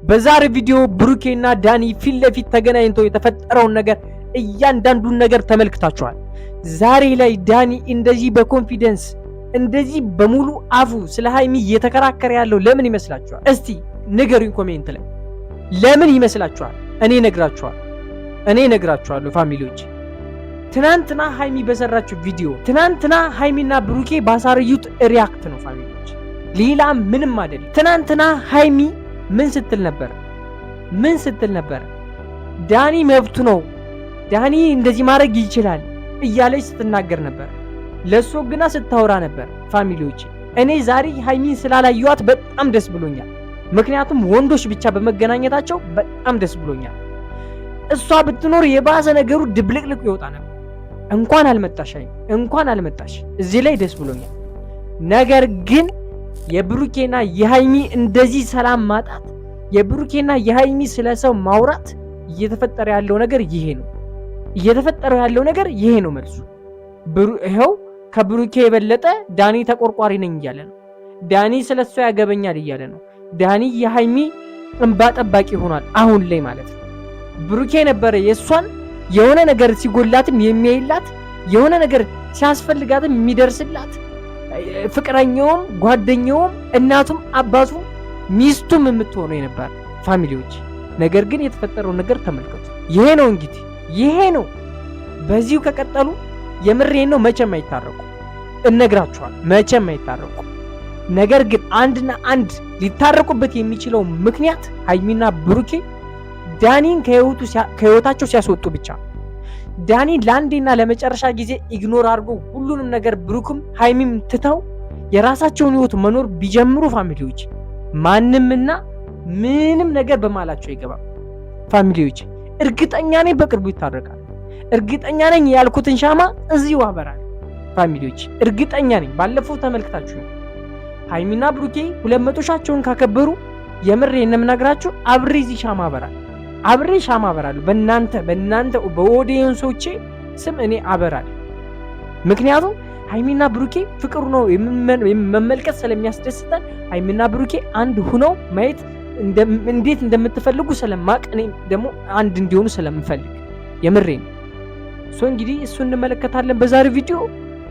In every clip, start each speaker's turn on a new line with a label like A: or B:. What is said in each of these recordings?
A: በዛሬ ቪዲዮ ብሩኬና ዳኒ ፊት ለፊት ተገናኝተው የተፈጠረውን ነገር እያንዳንዱን ነገር ተመልክታችኋል። ዛሬ ላይ ዳኒ እንደዚህ በኮንፊደንስ እንደዚህ በሙሉ አፉ ስለ ሃይሚ እየተከራከረ ያለው ለምን ይመስላችኋል? እስቲ ንገሩኝ ኮሜንት ላይ ለምን ይመስላችኋል? እኔ ነግራችኋለሁ ፋሚሊዎች። ትናንትና ሃይሚ በሰራችው ቪዲዮ ትናንትና ሃይሚና ብሩኬ ባሳረዩት ሪያክት ነው ፋሚሊዎች፣ ሌላ ምንም አይደለም። ትናንትና ሃይሚ ምን ስትል ነበር? ዳኒ መብቱ ነው፣ ዳኒ እንደዚህ ማድረግ ይችላል እያለች ስትናገር ነበር። ለሱ ግና ስታወራ ነበር ፋሚሊዎች። እኔ ዛሬ ሃይሚን ስላላየኋት በጣም ደስ ብሎኛል። ምክንያቱም ወንዶች ብቻ በመገናኘታቸው በጣም ደስ ብሎኛል። እሷ ብትኖር የባሰ ነገሩ ድብልቅልቅ ይወጣ ነበር። እንኳን አልመጣሽ ሃይሚ፣ እንኳን አልመጣሽ። እዚህ ላይ ደስ ብሎኛል። ነገር ግን የብሩኬና የሃይሚ እንደዚህ ሰላም ማጣት፣ የብሩኬና የሃይሚ ስለሰው ማውራት እየተፈጠረ ያለው ነገር ይሄ ነው። መልሱ ይኸው ከብሩኬ የበለጠ ዳኒ ተቆርቋሪ ነኝ እያለ ነው። ዳኒ ስለሷ ያገበኛል እያለ ነው። ዳኒ የሃይሚ እንባ ጠባቂ ሆኗል አሁን ላይ ማለት ነው። ብሩኬ ነበረ የሷን የሆነ ነገር ሲጎላትም የሚያይላት፣ የሆነ ነገር ሲያስፈልጋትም የሚደርስላት፣ ፍቅረኛውም ጓደኛውም እናቱም አባቱም ሚስቱም የምትሆነው የነበር ፋሚሊዎች። ነገር ግን የተፈጠረው ነገር ተመልከቱ። ይሄ ነው እንግዲህ ይሄ ነው። በዚሁ ከቀጠሉ የምሬን ነው መቼም አይታረቁ፣ እነግራችኋል፣ መቼም አይታረቁ። ነገር ግን አንድና አንድ ሊታረቁበት የሚችለው ምክንያት ሃይሚና ብሩኬ ዳኒን ከህይወታቸው ሲያስወጡ ብቻ። ዳኒን ለአንዴና ለመጨረሻ ጊዜ ኢግኖር አድርጎ ሁሉንም ነገር ብሩክም ሃይሚም ትተው የራሳቸውን ህይወት መኖር ቢጀምሩ ፋሚሊዎች ማንምና ምንም ነገር በማላቸው አይገባም ፋሚሊዎች። እርግጠኛ ነኝ በቅርቡ ይታረቃል። እርግጠኛ ነኝ ያልኩትን ሻማ እዚሁ አበራል ፋሚሊዎች፣ እርግጠኛ ነኝ። ባለፈው ተመልክታችሁ ሃይሚና ብሩኬ 200 ሻቸውን ካከበሩ የምሬ እነምናግራችሁ አብሬ እዚህ ሻማ አበራለሁ። በእናንተ በኦዲየንሶቼ ስም እኔ አበራለሁ። ምክንያቱም ሃይሚና ብሩኬ ፍቅሩ ነው መመልከት ስለሚያስደስተን፣ ሃይሚና ብሩኬ አንድ ሁነው ማየት እንዴት እንደምትፈልጉ ስለማቅ፣ እኔ ደግሞ አንድ እንዲሆኑ ስለምፈልግ የምሬ ነው። እንግዲህ እሱ እንመለከታለን በዛሬው ቪዲዮ።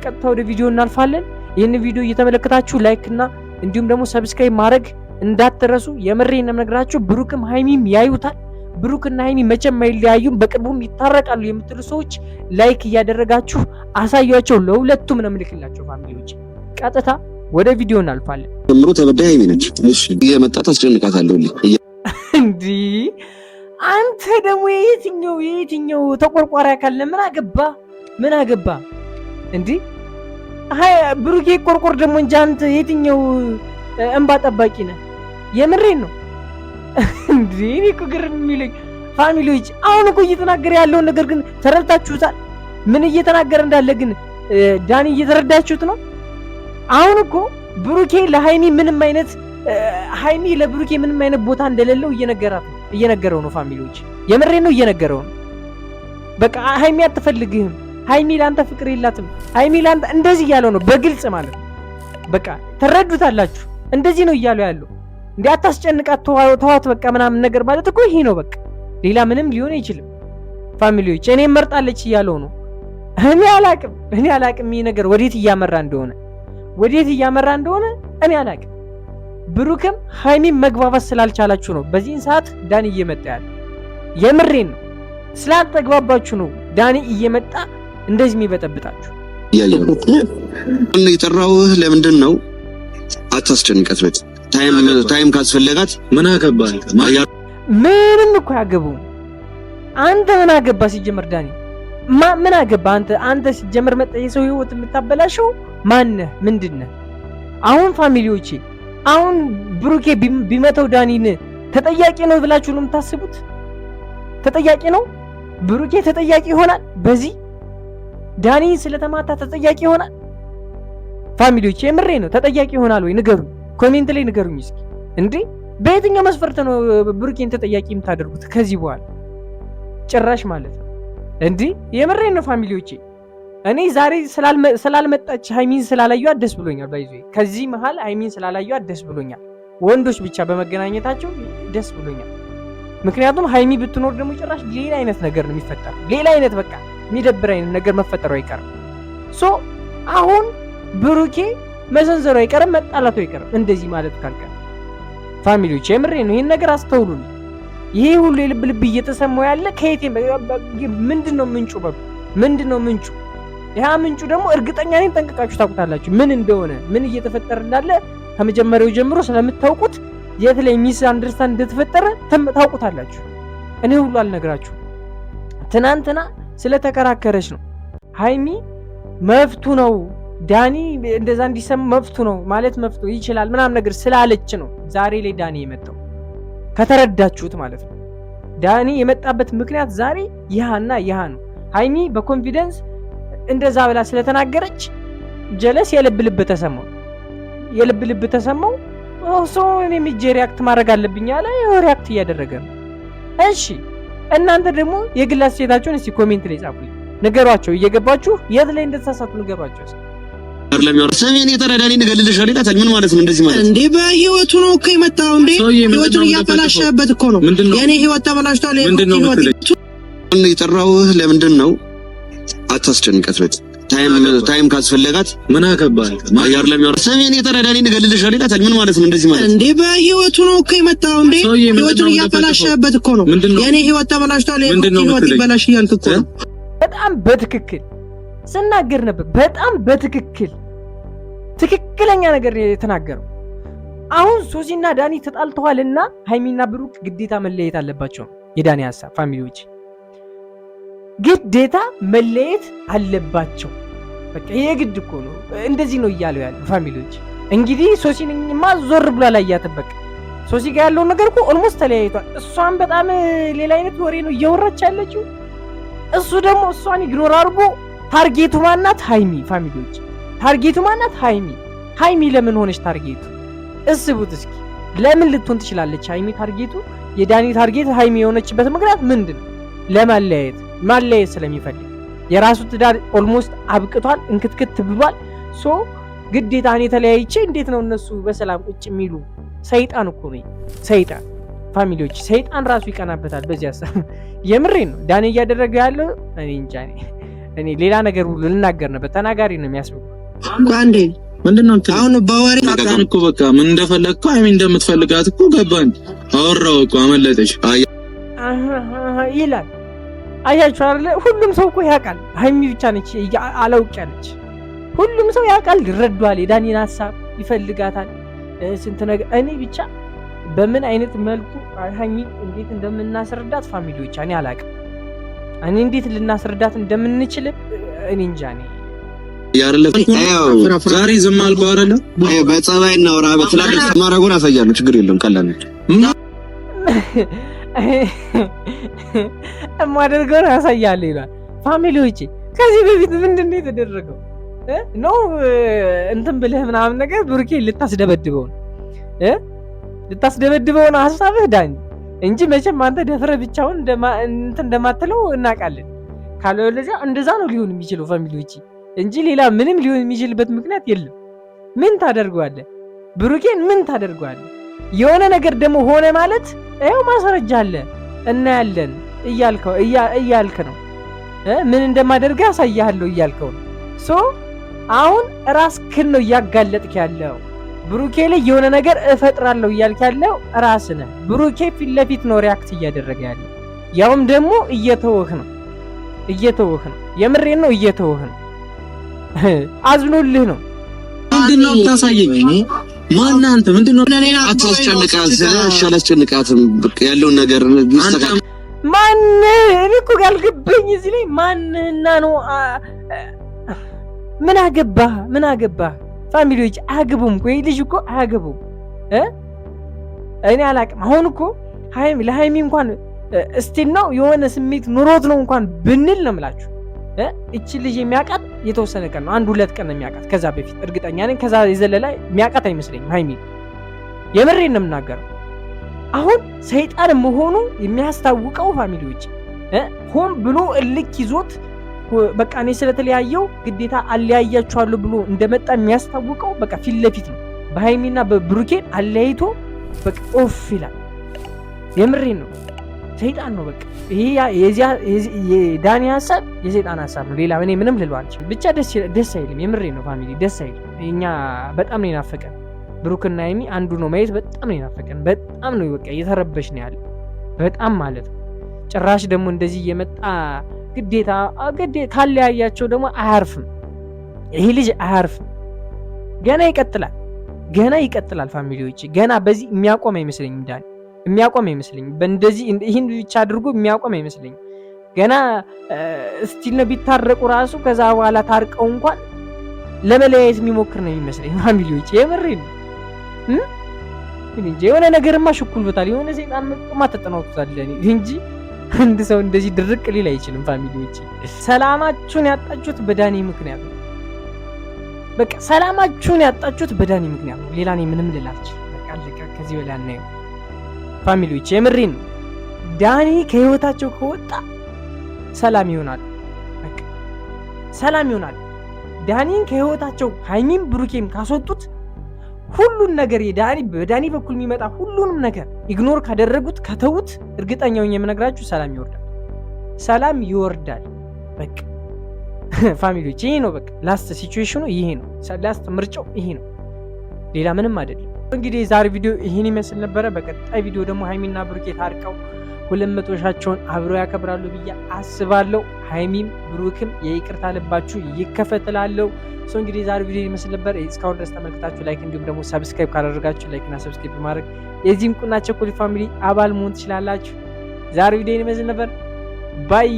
A: ቀጥታ ወደ ቪዲዮ እናልፋለን። ይህን ቪዲዮ እየተመለከታችሁ ላይክ እና እንዲሁም ደግሞ ሰብስክራይብ ማድረግ እንዳትረሱ። የምሬን ነው የምነግራችሁ። ብሩክም ሃይሚም ያዩታል። ብሩክና ሃይሚ መቼም አይለያዩም፣ በቅርቡም ይታረቃሉ የምትሉ ሰዎች ላይክ እያደረጋችሁ አሳያቸው። ለሁለቱም ነው የምልክላቸው ፋሚሊዎች። ቀጥታ ወደ ቪዲዮ እናልፋለን።
B: ጀምሮ ተበዳይ ሃይሚ ነች። እሺ እየመጣ ታስጨንቃታለህ
A: እንዴ? አንተ ደግሞ የትኛው ተቆርቋሪ አካል ምን አገባ እንዴ? ብሩኬ ቆርቆር ደግሞ እንጂ አንተ የትኛው እንባ ጠባቂ ነህ? የምሬን ነው እንዴ? እኔ እኮ ግርም የሚለኝ ፋሚሊዎች፣ አሁን እኮ እየተናገረ ያለውን ነገር ግን ተረድታችሁታል? ምን እየተናገረ እንዳለ ግን ዳኒ እየተረዳችሁት ነው? አሁን እኮ ብሩኬ ለሃይሚ ምንም አይነት ሃይሚ ለብሩኬ ምንም አይነት ቦታ እንደሌለው እየነገረው ነው ፋሚሊዎች። የምሬን ነው እየነገረው ነው። በቃ ሃይሚ አትፈልግህም፣ ሃይሚ ላንተ ፍቅር የላትም፣ ሃይሚ ላንተ እንደዚህ እያለው ነው በግልጽ ማለት ነው። በቃ ተረዱታላችሁ። እንደዚህ ነው እያለው ያለው። እንዴ አታስጨንቃት፣ ተዋት በቃ ምናምን ነገር ማለት እኮ ይሄ ነው በቃ። ሌላ ምንም ሊሆን አይችልም ፋሚሊዎች። እኔም መርጣለች እያለው ነው። እኔ አላቅም ይሄ ነገር ወዴት እያመራ እንደሆነ እኔ አላቅም። ብሩክም ሃይሚም መግባባት ስላልቻላችሁ ነው በዚህን ሰዓት ዳኒ እየመጣ ያለ። የምሬን ነው ስላልተግባባችሁ ነው ዳኒ እየመጣ እንደዚህ የሚበጠብጣችሁ።
B: የጠራውህ ለምንድን ነው? አታስጨንቀት። በቃ ታይም ካስፈለጋት ምን አገባ?
A: ምንም እኮ ያገባው አንተ ምን አገባ? ሲጀመር ዳኒ ምን አገባ? አንተ ሲጀመር መጣ የሰው ህይወት የምታበላሸው ማነህ? ምንድነህ? አሁን ፋሚሊዎቼ አሁን ብሩኬ ቢመተው ዳኒን ተጠያቂ ነው ብላችሁ ነው የምታስቡት? ተጠያቂ ነው ብሩኬ? ተጠያቂ ይሆናል? በዚህ ዳኒን ስለተማታ ተጠያቂ ይሆናል? ፋሚሊዎች የምሬ ነው ተጠያቂ ይሆናል ወይ? ንገሩኝ፣ ኮሜንት ላይ ንገሩኝ እስኪ። እንዴ በየትኛው መስፈርት ነው ብሩኬን ተጠያቂ የምታደርጉት ከዚህ በኋላ? ጭራሽ ማለት ነው እንዴ! የምሬ ነው ፋሚሊዎቼ። እኔ ዛሬ ስላልመጣች ሃይሚን ስላላየኋት ደስ ብሎኛል። ባይዞ ከዚህ መሃል ሃይሚን ስላላየኋት ደስ ብሎኛል። ወንዶች ብቻ በመገናኘታቸው ደስ ብሎኛል። ምክንያቱም ሃይሚ ብትኖር ደግሞ ጭራሽ ሌላ አይነት ነገር ነው የሚፈጠረው። ሌላ አይነት በቃ የሚደብር አይነት ነገር መፈጠሩ አይቀርም። ሶ አሁን ብሩኬ መሰንዘሩ አይቀርም፣ መጣላቱ አይቀርም። እንደዚህ ማለት ካልቀረ ፋሚሊዎች የምሬ ነው። ይሄን ነገር አስተውሉልኝ። ይሄ ሁሉ የልብ ልብ እየተሰማው ያለ ከየት ምንድነው ምንጩ? ምንድነው ምንጩ? ያ ምንጩ ደግሞ እርግጠኛ ነኝ ጠንቅቃችሁ ታውቁታላችሁ። ምን እንደሆነ ምን እየተፈጠረ እንዳለ ከመጀመሪያው ጀምሮ ስለምታውቁት የት ላይ ሚስ አንደርስታንድ እንደተፈጠረ ታውቁታላችሁ። እኔ ሁሉ አልነግራችሁ። ትናንትና ስለተከራከረች ነው ሃይሚ መፍቱ ነው ዳኒ እንደዛ እንዲሰማ መፍቱ ነው ማለት መፍቱ ይችላል ምናምን ነገር ስላለች ነው ዛሬ ላይ ዳኒ የመጣው። ከተረዳችሁት ማለት ነው። ዳኒ የመጣበት ምክንያት ዛሬ ይሃና ይሃ ነው። ሃይሚ በኮንፊደንስ እንደዛ ብላ ስለተናገረች ጀለስ የልብ ልብ ተሰማው። ሶ እኔም ሪያክት ማድረግ አለብኝ አለ። ሪያክት እያደረገ ነው። እሺ እናንተ ደግሞ የግል አስተያየታችሁን እስቲ ኮሜንት ላይ ጻፉልኝ፣ ንገሯቸው። እየገባችሁ የት ላይ እንደተሳሳቱ ንገሯቸው።
B: ሰሜን የተረዳኒ ንገልልሻል ይላታል። ምን ማለት ነው? እንደዚህ ማለት
C: እንዴ? በህይወቱ ነው እኮ የመጣው። እንዴ ህይወቱን እያበላሸበት እኮ ነው። የኔ ህይወት ተበላሽቷል።
B: ነው የጠራውህ። ለምንድን ነው? አታስጨንቀት። ታይም ካስፈለጋት ምን አከባል ማያር ለሚያወራ ሰሜን የተረዳኒ ንገልልሻል ይላታል። ምን ማለት ነው? እንደዚህ ማለት
C: እንዴ? በህይወቱ ነው እኮ የመጣው። እንዴ ህይወቱን እያበላሸበት እኮ ነው። የኔ ህይወት ተበላሽቷል። ህይወት ይበላሽ እያልክ እኮ ነው።
A: በጣም በትክክል ስናገር ነበር። በጣም በትክክል ትክክለኛ ነገር የተናገረው። አሁን ሶሲና ዳኒ ተጣልተዋልና ሃይሚና ብሩክ ግዴታ መለየት አለባቸው። የዳኒ ሐሳብ ፋሚሊዎች ግዴታ መለየት አለባቸው። በቃ የግድ እኮ ነው። እንደዚህ ነው እያለው ያለው ፋሚሊዎች። እንግዲህ ሶሲንማ ዞር ብላ ላይ ያተበቀ ሶሲ ጋር ያለው ነገር እኮ ኦልሞስት ተለያይቷል። እሷን በጣም ሌላ አይነት ወሬ ነው እያወራች ያለችው። እሱ ደግሞ እሷን ኢግኖር አድርጎ ታርጌቱ ማናት? ሃይሚ ፋሚሊዎች ታርጌቱ ማናት? ሃይሚ። ሃይሚ ለምን ሆነች ታርጌቱ? እስቡት እስኪ። ለምን ልትሆን ትችላለች ሃይሚ ታርጌቱ? የዳኒ ታርጌት ሃይሚ የሆነችበት ምክንያት ምንድን ነው? ለማለያየት ማለያየት ስለሚፈልግ የራሱ ትዳር ኦልሞስት አብቅቷል፣ እንክትክት ብሏል። ሶ ግዴታ እኔ ተለያይቼ እንዴት ነው እነሱ በሰላም ቁጭ የሚሉ? ሰይጣን እኮ ነው ሰይጣን ፋሚሊዎች። ሰይጣን ራሱ ይቀናበታል በዚህ ሐሳብ። የምሬን ነው ዳኒ እያደረገ ያለው። እኔ እንጃ እኔ ሌላ ነገር ሁሉ ልናገር ነበር። ተናጋሪ ነው የሚያስብሉ።
C: አንዴ
D: ምንድነው
C: አሁን ባወሪ
D: ታጣን እኮ በቃ ምን እንደፈለግኩ ሃይሚ እንደምትፈልጋት እኮ ገባኝ። አወራው እኮ አመለጠች
A: ይላል። አያችሁ አይደለ? ሁሉም ሰው እኮ ያውቃል። ሃይሚ ብቻ ነች አላውቅ ያለች። ሁሉም ሰው ያውቃል፣ ይረዳዋል። የዳኒን ሐሳብ ይፈልጋታል። ስንት ነገር እኔ ብቻ በምን አይነት መልኩ ሃይሚ እንዴት እንደምናስረዳት ፋሚሊዎች እኔ አላውቅም። እኔ እንዴት ልናስረዳት እንደምንችል እኔ እንጃ።
D: ዛሬ ዝም አልኩህ አይደለ?
B: በጸባይ እናውራ። በትላልቅ ማረጉን አሳያለሁ። ችግር የለም። ቀላል ነው
A: የማደርገውን አሳያለሁ ይላል። ፋሚሊዎች ከዚህ በፊት ምንድን ነው የተደረገው? ነው እንትን ብለህ ምናምን ነገር ብሩኬ ልታስደበድበው ነው ሐሳብህ ዳኒ እንጂ መቼም አንተ ደፍረህ ብቻውን እንትን እንደማትለው እናውቃለን። ካለበለዚያ እንደዛ ነው ሊሆን የሚችለው ፋሚሊዎች እንጂ ሌላ ምንም ሊሆን የሚችልበት ምክንያት የለም። ምን ታደርገዋለህ? ብሩኬን ምን ታደርገዋለህ? የሆነ ነገር ደግሞ ሆነ ማለት ይኸው ማስረጃ አለ እናያለን እያልክ ነው። ምን እንደማደርግ አሳያለሁ እያልከው ነው። ሶ አሁን ራስህን ነው እያጋለጥክ ያለው። ብሩኬ ላይ የሆነ ነገር እፈጥራለሁ እያልክ ያለው ራስህ ነህ። ብሩኬ ፊት ለፊት ነው ሪያክት እያደረገ ያለው። ያውም ደግሞ እየተወህ ነው። የምሬን ነው እየተወህ ነው። አዝኖልህ ነው።
D: ምንድነው ታሳየኝ? ማን አንተ? ምንድነው?
B: አታስጨንቃት። አላስጨንቃትም። በቃ ያለውን ነገር ይስተካከል።
A: ማን እኔ እኮ ያልገባኝ እዚህ ላይ ማንና ነው? ምን አገባህ? ፋሚሊዎች አያገቡም እኮ ይሄ ልጅ እኮ አያገቡም። እኔ አላቅም። አሁን እኮ ለሃይሚ እንኳን እስቲል ነው የሆነ ስሜት ኑሮት ነው እንኳን ብንል ነው የምላችሁ። እቺ ልጅ የሚያውቃት የተወሰነ ቀን ነው፣ 1-2 ቀን ነው የሚያውቃት። ከዛ በፊት እርግጠኛ ነኝ ከዛ የዘለለ የሚያውቃት አይመስለኝም ሃይሚ። የምሬን ነው የምናገረው። አሁን ሰይጣን መሆኑ የሚያስታውቀው ፋሚሊዎች ሆን ብሎ እልክ ይዞት በቃ እኔ ስለተለያየው ግዴታ አለያያችኋለሁ ብሎ እንደመጣ የሚያስታውቀው በቃ ፊት ለፊት ነው። በሃይሚና በብሩኬን አለያይቶ በቃ ኦፍ ይላል። የምሬን ነው። ሰይጣን ነው በቃ ይሄ የዳኒ ሀሳብ የሰይጣን ሀሳብ ነው። ሌላ እኔ ምንም ልለው አልችልም። ብቻ ደስ አይልም። የምሬን ነው ፋሚሊ ደስ አይልም። እኛ በጣም ነው የናፈቀን ብሩክና ሀይሚ አንዱ ነው ማየት በጣም ነው የናፈቀን። በጣም ነው በቃ እየተረበሽ ነው ያለ በጣም ማለት ነው። ጭራሽ ደግሞ እንደዚህ እየመጣ ግዴታ ካለያያቸው ደግሞ አያርፍም። ይሄ ልጅ አያርፍም። ገና ይቀጥላል ፋሚሊዎች። ገና በዚህ የሚያቆም አይመስለኝም ዳኒ የሚያቆም አይመስለኝም። በእንደዚህ ይህን ብቻ አድርጎ የሚያቆም አይመስለኝም። ገና እስቲል ነው ቢታረቁ ራሱ ከዛ በኋላ ታርቀው እንኳን ለመለያየት የሚሞክር ነው የሚመስለኝ ፋሚሊዎች። የምሬን ነው እንጂ የሆነ ነገርማ ሽኩልበታል። የሆነ ሰይጣን መጥማ ተጠናውቷል እንጂ አንድ ሰው እንደዚህ ድርቅ ሊል አይችልም ፋሚሊዎች። ሰላማችሁን ያጣችሁት በዳኒ ምክንያት ነው። በቃ ሰላማችሁን ያጣችሁት በዳኒ ምክንያት ነው። ሌላ እኔ ምንም ልል አልችልም። በቃ አለቀ። ከዚህ በላይ አናየው ፋሚሊዎች። የምሬን ነው። ዳኒ ከህይወታቸው ከወጣ ሰላም ይሆናል። በቃ ሰላም ይሆናል። ዳኒን ከህይወታቸው ሀይሚም ብሩኬም ካስወጡት ሁሉን ነገር በዳኒ በኩል የሚመጣ ሁሉንም ነገር ኢግኖር ካደረጉት ከተዉት፣ እርግጠኛው የምነግራችሁ ሰላም ይወርዳል። በቃ ፋሚሊዎች ይሄ ነው በቃ ላስት ሲቹዌሽኑ ይሄ ነው። ላስት ምርጫው ይሄ ነው። ሌላ ምንም አይደለም። እንግዲህ የዛሬ ቪዲዮ ይሄን ይመስል ነበረ። በቀጣይ ቪዲዮ ደግሞ ሀይሚና ብሩኬ ታርቀው 200 ሻቸውን አብረው ያከብራሉ ብዬ አስባለሁ። ሀይሚም ብሩክም የይቅርታ ልባችሁ ይከፈትላለሁ። እንግዲህ የዛሬ ቪዲዮ ይመስል ነበር። እስካሁን ድረስ ተመልክታችሁ ላይክ እንዲሁም ደግሞ ሰብስክራይብ ካላደረጋችሁ ላይክ እና ሰብስክራይብ በማድረግ የዚህም ቁና ቸኮሌት ፋሚሊ አባል መሆን ትችላላችሁ። ዛሬ ቪዲዮ ይመስል ነበር። ባይ